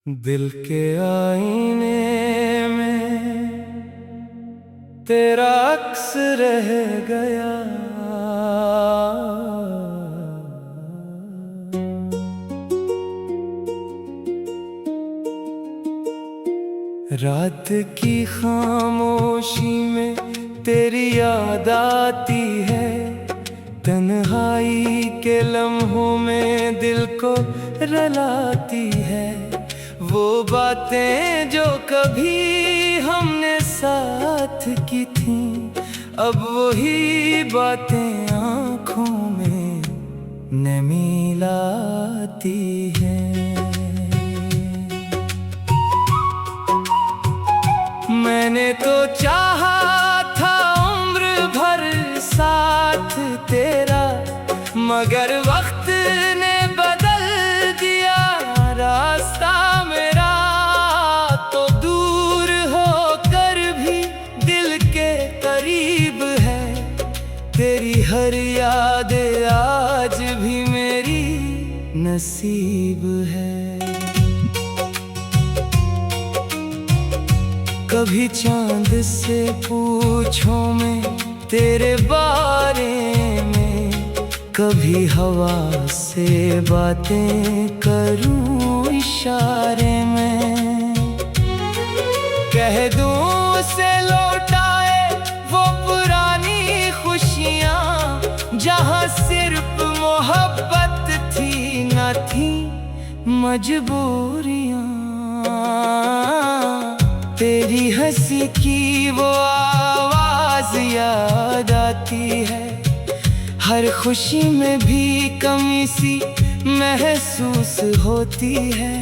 दिल के आईने में तेरा अक्स रह गया। रात की खामोशी में तेरी याद आती है। तन्हाई के लम्हों में दिल को रुलाती है। वो बातें जो कभी हमने साथ की थीं, अब वही बातें आँखों में नमी लाती हैं। मैंने तो चाहा था उम्र भर साथ तेरा, मगर वक्त ने बदल दिया रास्ता मेरा। तो दूर होकर भी दिल के करीब है, तेरी हर याद आज भी मेरी नसीब है। कभी चांद से पूछूं मैं तेरे बारे में, कभी हवा से बातें करूं इशारे में। कह दूं उसे लौटाए वो पुरानी खुशियां, जहां सिर्फ मोहब्बत थी न थी मजबूरियां। तेरी हंसी की वो आवाज याद आती है, हर खुशी में भी कमी सी महसूस होती है।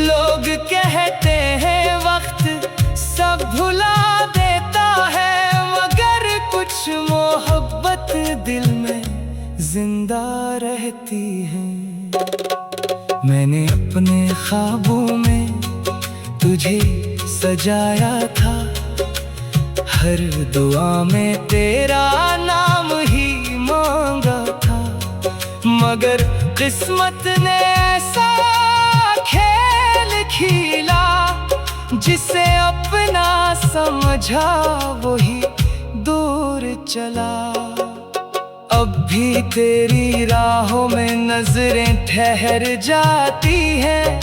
लोग कहते हैं वक्त सब भुला देता है, मगर कुछ मोहब्बत दिल में जिंदा रहती है। मैंने अपने ख्वाबों में तुझे सजाया था, हर दुआ में तेरा नाम ही मांगा था। मगर किस्मत ने ऐसा खेल खेला, जिसे अपना समझा वही दूर चला। अब भी तेरी राहों में नजरें ठहर जाती हैं,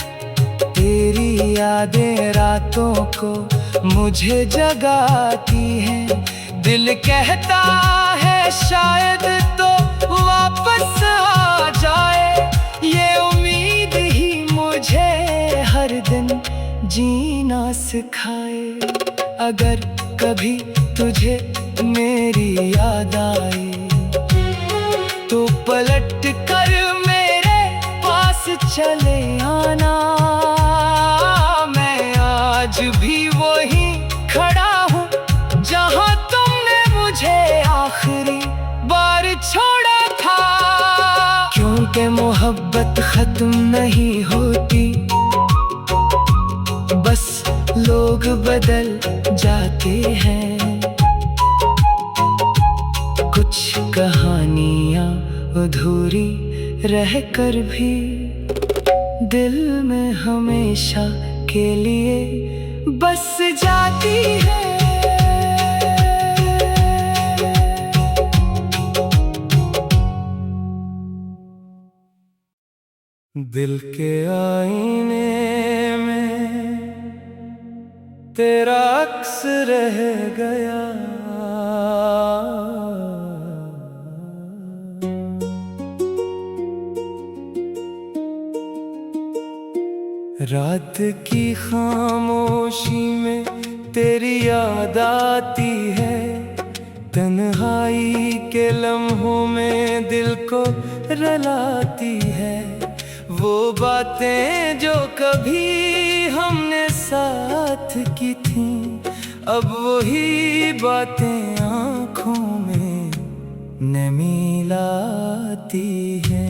तेरी यादें रातों को मुझे जगाती हैं। दिल कहता है शायद तो वापस आ जाए, ये उम्मीद ही मुझे हर दिन जीना सिखाए। अगर कभी तुझे मेरी याद आए, तो पलट कर मेरे पास चले आना। आज भी वही खड़ा हूँ जहाँ तुमने मुझे आखिरी बार छोड़ा था। क्योंकि मोहब्बत खत्म नहीं होती, बस लोग बदल जाते हैं। कुछ कहानियाँ अधूरी रहकर भी दिल में हमेशा के लिए बस जाती है। दिल के आईने में तेरा अक्स रह गया। रात की खामोशी में तेरी याद आती है। तन्हाई के लम्हों में दिल को रुलाती है। वो बातें जो कभी हमने साथ की थीं, अब वही बातें आँखों में नमी लाती हैं।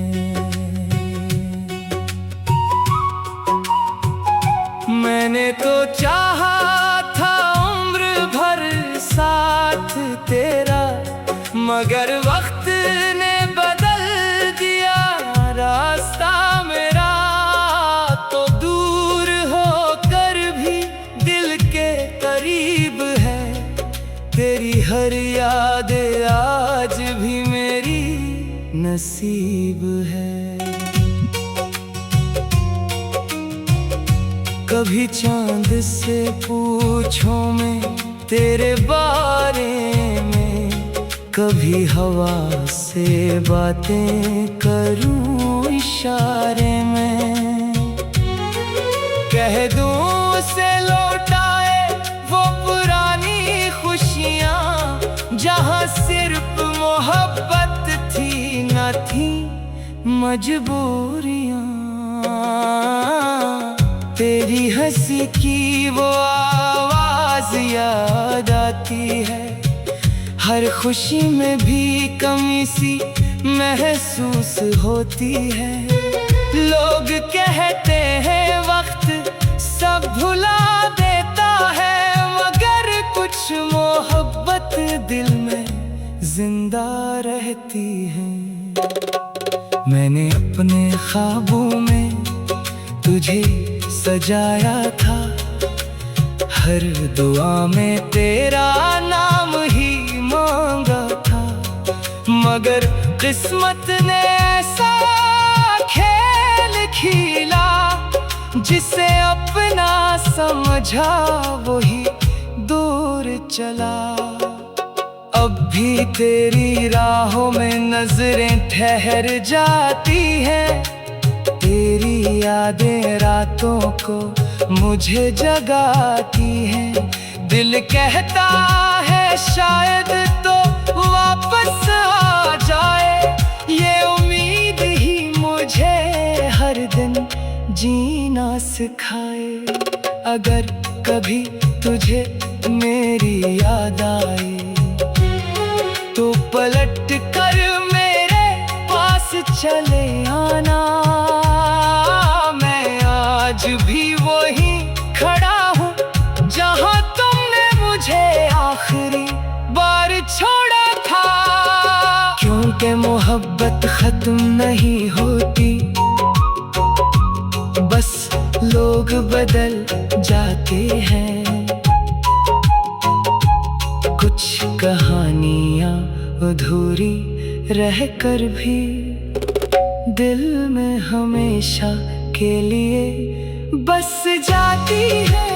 मैंने तो चाहा था उम्र भर साथ तेरा, मगर वक्त ने बदल दिया रास्ता मेरा। तो दूर नसीब है। कभी चांद से पूछो मैं तेरे बारे में, कभी हवा से बातें करूं इशारे में। कह दूं उसे लौटाए वो पुरानी खुशियाँ, जहाँ सिर्फ मोहब्बत थी न थी मजबूरियाँ। तेरी हंसी की वो आवाज याद आती है, हर खुशी में भी कमी सी महसूस होती है। लोग कहते हैं वक्त सब भुला देता है, मगर कुछ मोहब्बत दिल में जिंदा रहती है। मैंने अपने ख्वाबों में तुझे सजाया था, हर दुआ में तेरा नाम ही मांगा था। मगर किस्मत ने ऐसा खेल खेला, जिसे अपना समझा वही दूर चला। अब भी तेरी राहों में नजरें ठहर जाती हैं, तेरी यादें रातों को मुझे जगाती हैं। दिल कहता है शायद तो वापस आ जाए, ये उम्मीद ही मुझे हर दिन जीना सिखाए। अगर कभी तुझे मेरी याद आए, तो पलट कर मेरे पास चले आना। आज भी वही खड़ा हूँ जहाँ तुमने मुझे आखिरी बार छोड़ा था। क्योंकि मोहब्बत खत्म नहीं होती, बस लोग बदल जाते हैं। कुछ कहानियाँ अधूरी रह कर भी दिल में हमेशा के लिए बस जाती है।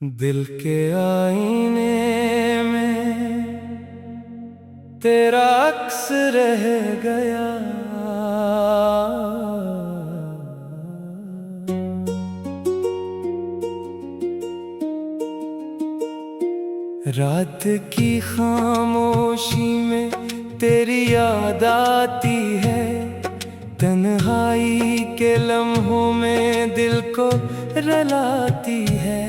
दिल के आईने में तेरा अक्स रह गया, रात की खामोशी में तेरी याद आती है। तन्हाई के लम्हों में दिल को रुलाती है।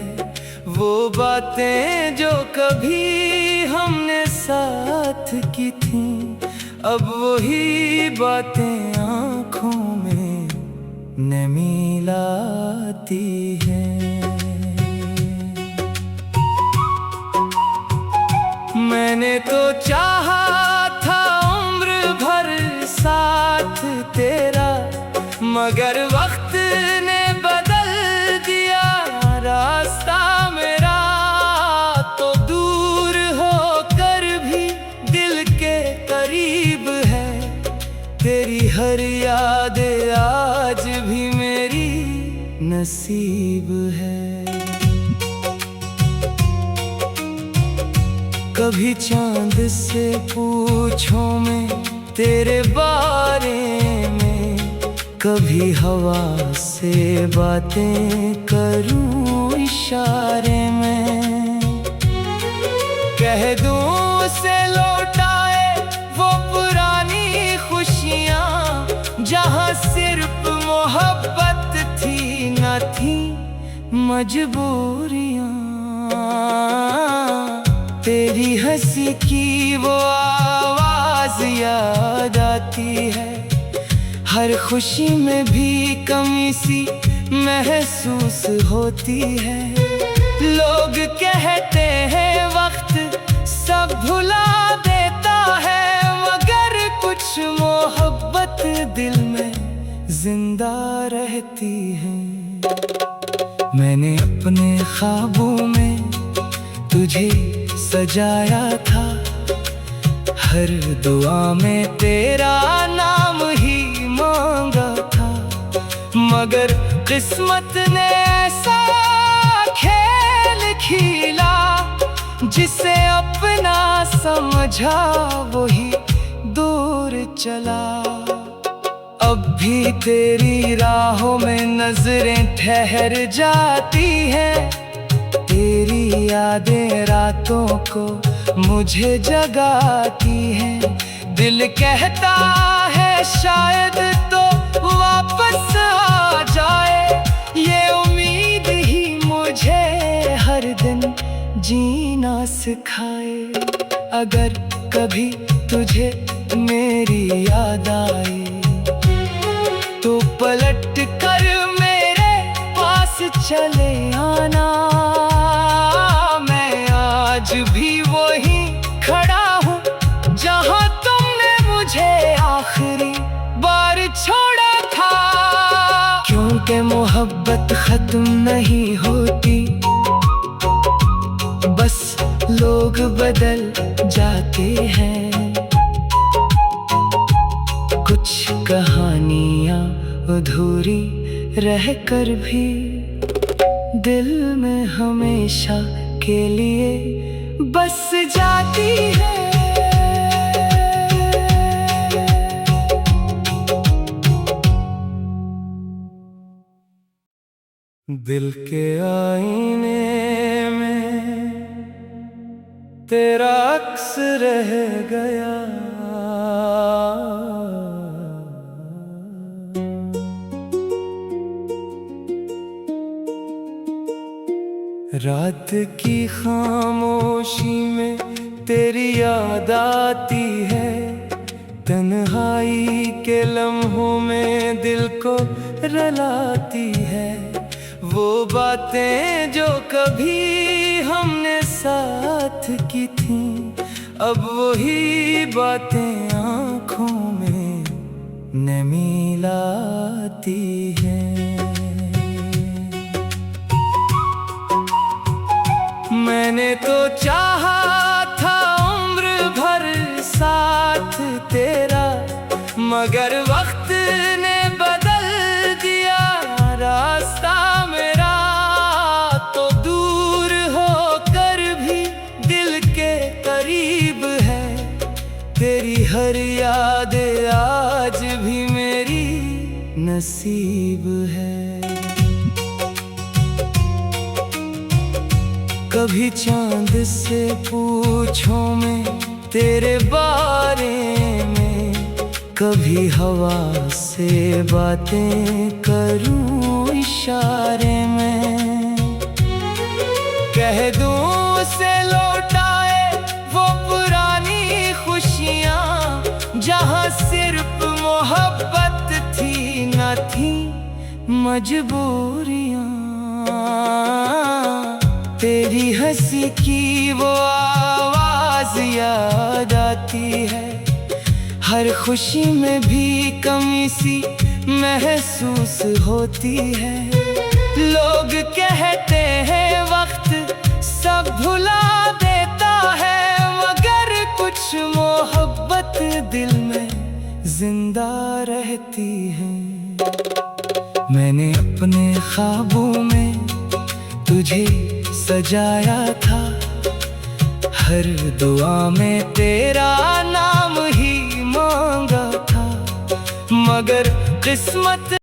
वो बातें जो कभी हमने साथ की थीं, अब वही बातें आँखों में नमी लाती हैं। मैंने तो चाहा था उम्र भर साथ तेरा, मगर वक्त ने बदल दिया रास्ता मेरा। तो दूर होकर भी दिल के करीब है, तेरी हर याद आज भी मेरी नसीब है। कभी चांद से पूछो मैं तेरे बारे में, कभी हवा से बातें करूं इशारे में। कह दूं उसे लौटाए वो पुरानी खुशियाँ, जहाँ सिर्फ मोहब्बत थी न थी मजबूरियाँ। तेरी हंसी की वो आवाज याद आती है, हर खुशी में भी कमी सी महसूस होती है। लोग कहते हैं वक्त सब भुला देता है, मगर कुछ मोहब्बत दिल में जिंदा रहती है। मैंने अपने ख्वाबों में तुझे सजाया था, हर दुआ में तेरा नाम ही मांगा था। मगर किस्मत ने ऐसा खेल खेला, जिसे अपना समझा वही दूर चला। अब भी तेरी राहों में नजरें ठहर जाती हैं, तेरी यादें रातों को मुझे जगाती हैं। दिल कहता है शायद तो वापस आ जाए, ये उम्मीद ही मुझे हर दिन जीना सिखाए। अगर कभी तुझे मेरी याद आए तो पलट कर मेरे पास चले आना। मैं आज भी वहीं खड़ा हूँ जहाँ तुमने मुझे आखिरी बार छोड़ा था। क्योंकि मोहब्बत खत्म नहीं होती, बस लोग बदल जाते हैं। कुछ कहानियाँ अधूरी रहकर भी दिल में हमेशा के लिए बस जाती है। दिल के आईने में तेरा अक्स रह गया, रात की खामोशी में तेरी याद आती है। तन्हाई के लम्हों में दिल को रुलाती है। वो बातें जो कभी हमने साथ की थीं, अब वही बातें आँखों में नमी लाती हैं। मैंने तो चाहा था उम्र भर साथ तेरा, मगर वक्त ने बदल दिया रास्ता मेरा। तो दूर होकर भी दिल के करीब है, तेरी हर याद आज भी मेरी नसीब है। कभी चांद से पूछो मैं तेरे बारे में, कभी हवा से बातें करूं इशारे में। कह दूं उसे लौटाए वो पुरानी खुशियाँ, जहाँ सिर्फ मोहब्बत थी न थी मजबूरियाँ। तेरी हंसी की वो आवाज याद आती है, हर खुशी में भी कमी सी महसूस होती है। लोग कहते हैं वक्त सब भुला देता है, मगर कुछ मोहब्बत दिल में जिंदा रहती है। मैंने अपने ख्वाबों में तुझे सजाया था, हर दुआ में तेरा नाम ही मांगा था। मगर किस्मत